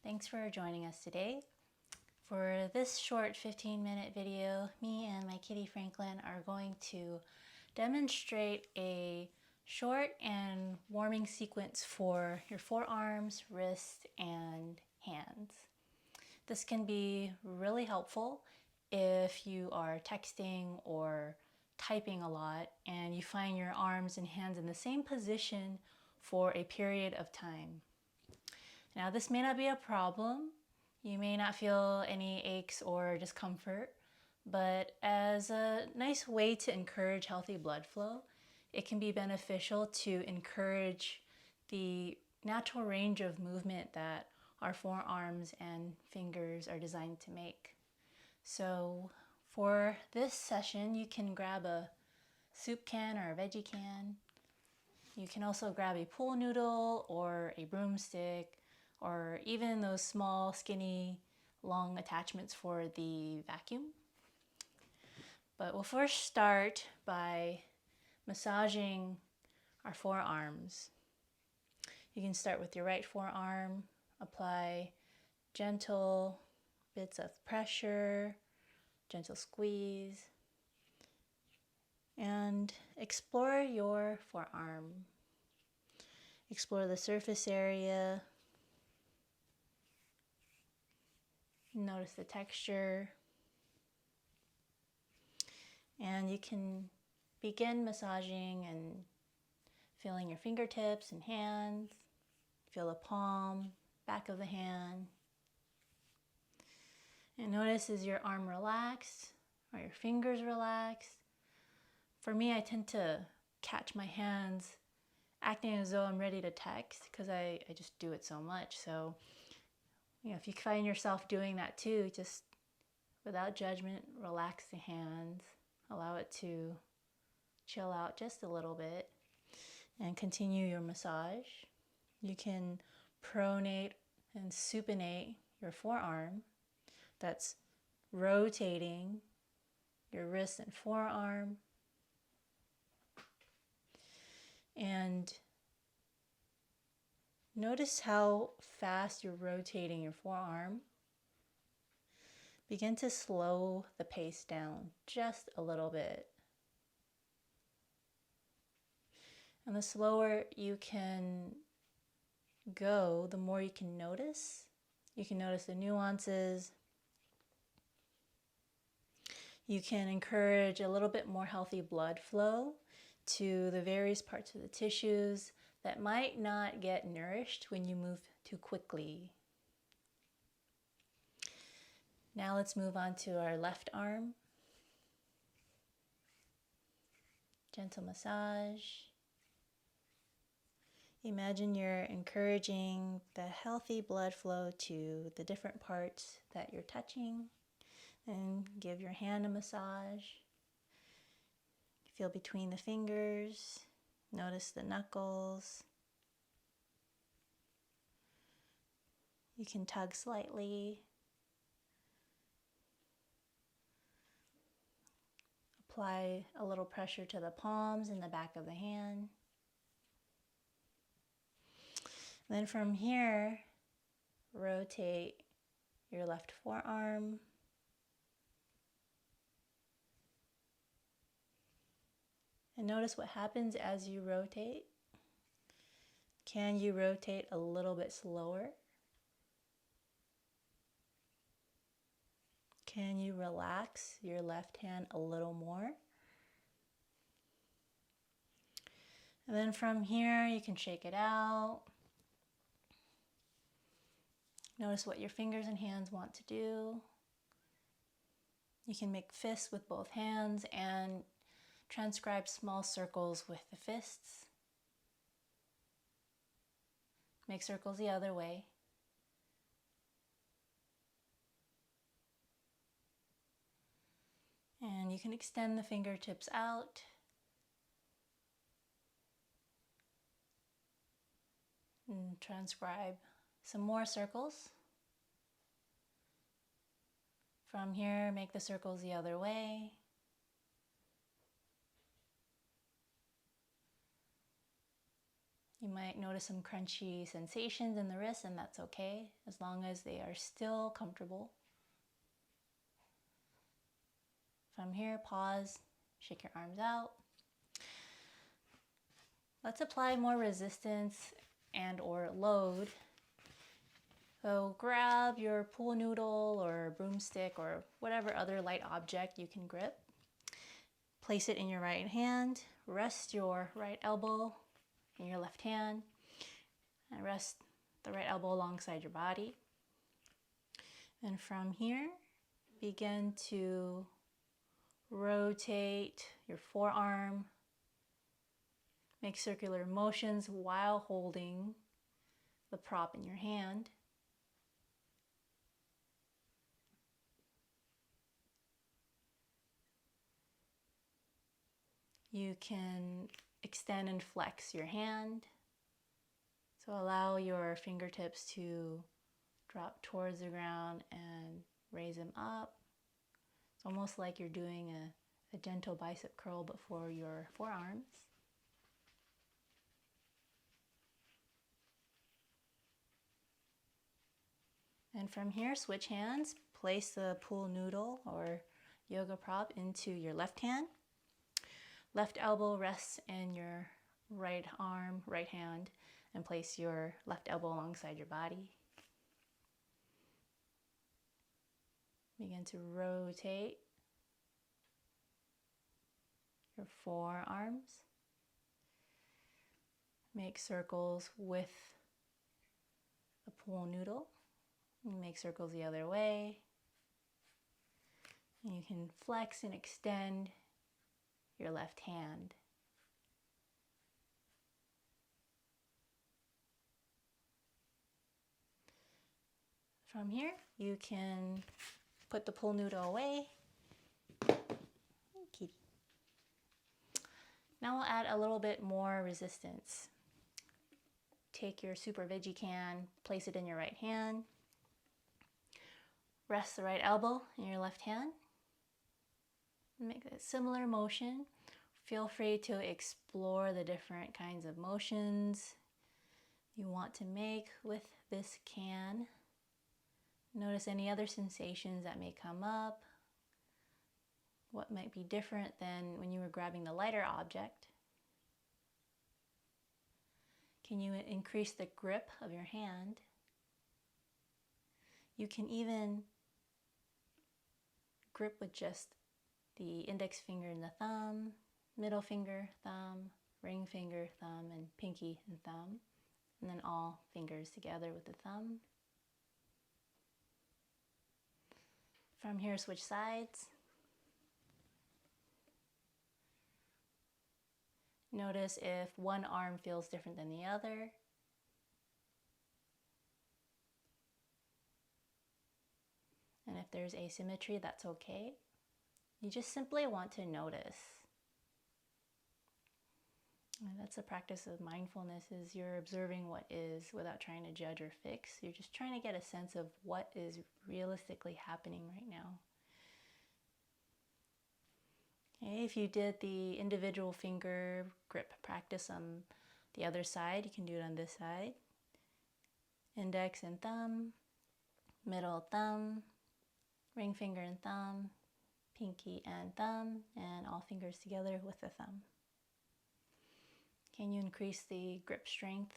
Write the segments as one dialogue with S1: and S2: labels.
S1: Thanks for joining us today. For this short 15-minute video, me and my kitty Franklin are going to demonstrate a short and warming sequence for your forearms, wrists, and hands. This can be really helpful if you are texting or typing a lot and you find your arms and hands in the same position for a period of time. Now, this may not be a problem. You may not feel any aches or discomfort, but as a nice way to encourage healthy blood flow, it can be beneficial to encourage the natural range of movement that our forearms and fingers are designed to make. So for this session, you can grab a soup can or a veggie can. You can also grab a pool noodle or a broomstick, or even those small, skinny, long attachments for the vacuum. But we'll first start by massaging our forearms. You can start with your right forearm, apply gentle bits of pressure, gentle squeeze, and explore your forearm. Explore the surface area. Notice the texture, and you can begin massaging and feeling your fingertips and hands. Feel the palm, back of the hand, and notice, is your arm relaxed or your fingers relaxed? For me, I tend to catch my hands acting as though I'm ready to text because I just do it so much. So if you find yourself doing that too, just without judgment, relax the hands, allow it to chill out just a little bit, and continue your massage. You can pronate and supinate your forearm. That's rotating your wrist and forearm. And notice how fast you're rotating your forearm. Begin to slow the pace down just a little bit. And the slower you can go, the more you can notice. You can notice the nuances. You can encourage a little bit more healthy blood flow to the various parts of the tissues that might not get nourished when you move too quickly. Now let's move on to our left arm. Gentle massage. Imagine you're encouraging the healthy blood flow to the different parts that you're touching. And give your hand a massage. Feel between the fingers. Notice the knuckles. You can tug slightly. Apply a little pressure to the palms and the back of the hand. Then from here, rotate your left forearm. And notice what happens as you rotate. Can you rotate a little bit slower? Can you relax your left hand a little more? And then from here, you can shake it out. Notice what your fingers and hands want to do. You can make fists with both hands and transcribe small circles with the fists. Make circles the other way. And you can extend the fingertips out. And transcribe some more circles. From here, make the circles the other way. You might notice some crunchy sensations in the wrists, and that's okay, as long as they are still comfortable. From here, pause, shake your arms out. Let's apply more resistance and or load. So grab your pool noodle or broomstick or whatever other light object you can grip. Place it in your right hand. Rest your right elbow in your left hand. And rest the right elbow alongside your body. And from here, begin to rotate your forearm. Make circular motions while holding the prop in your hand. You can extend and flex your hand. So allow your fingertips to drop towards the ground and raise them up. It's almost like you're doing a gentle bicep curl but for your forearms. And from here, switch hands. Place the pool noodle or yoga prop into your left hand. Left elbow rests in your right arm, right hand, and place your left elbow alongside your body. Begin to rotate your forearms. Make circles with the pool noodle. Make circles the other way. And you can flex and extend your left hand. From here, you can put the pool noodle away. Kitty. Now we'll add a little bit more resistance. Take your super veggie can, place it in your right hand. Rest the right elbow in your left hand. Make a similar motion. Feel free to explore the different kinds of motions you want to make with this can. Notice any other sensations that may come up. What might be different than when you were grabbing the lighter object. Can you increase the grip of your hand? You can even grip with just the index finger and the thumb, middle finger, thumb, ring finger, thumb, and pinky and thumb, and then all fingers together with the thumb. From here, switch sides. Notice if one arm feels different than the other. And if there's asymmetry, that's okay. You just simply want to notice. And that's the practice of mindfulness, is you're observing what is without trying to judge or fix. You're just trying to get a sense of what is realistically happening right now. Okay, if you did the individual finger grip practice on the other side, you can do it on this side. Index and thumb, middle thumb, ring finger and thumb, pinky and thumb, and all fingers together with the thumb. Can you increase the grip strength?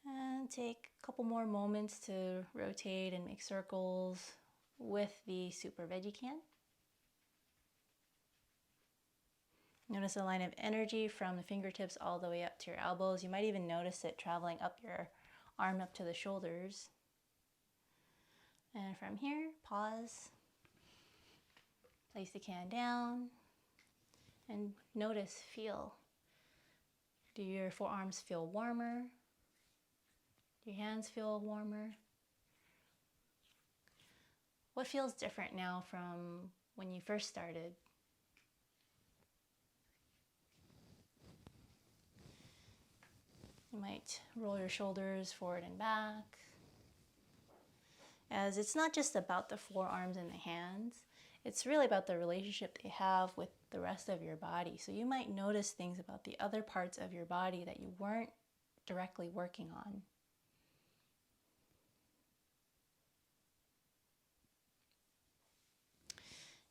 S1: And take a couple more moments to rotate and make circles with the super veggie can. Notice the line of energy from the fingertips all the way up to your elbows. You might even notice it traveling up your arm up to the shoulders. And from here, pause. Place the can down and notice, feel. Do your forearms feel warmer? Do your hands feel warmer? What feels different now from when you first started? You might roll your shoulders forward and back. As it's not just about the forearms and the hands, It's really about the relationship they have with the rest of your body. So you might notice things about the other parts of your body that you weren't directly working on.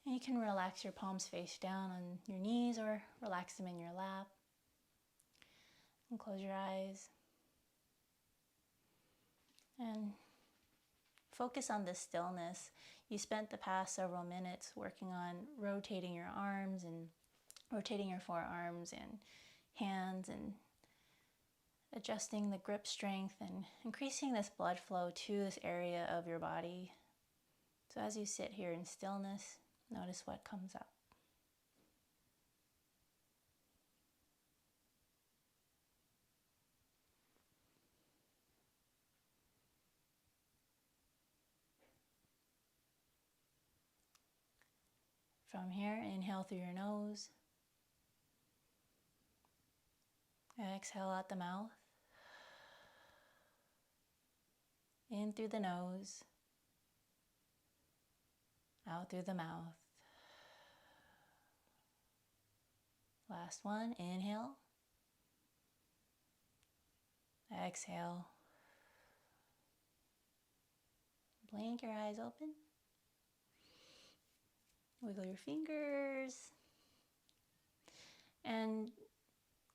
S1: And you can relax your palms face down on your knees or relax them in your lap. And close your eyes. And focus on the stillness. You spent the past several minutes working on rotating your arms and rotating your forearms and hands and adjusting the grip strength and increasing this blood flow to this area of your body. So as you sit here in stillness, notice what comes up. From here, inhale through your nose. Exhale out the mouth. In through the nose. Out through the mouth. Last one, inhale. Exhale. Blink your eyes open. Wiggle your fingers. And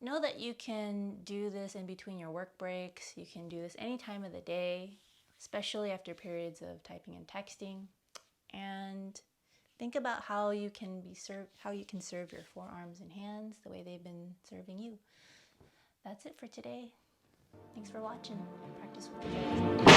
S1: know that you can do this in between your work breaks. You can do this any time of the day, especially after periods of typing and texting. And think about how you can serve your forearms and hands the way they've been serving you. That's it for today. Thanks for watching. Practice with the guys.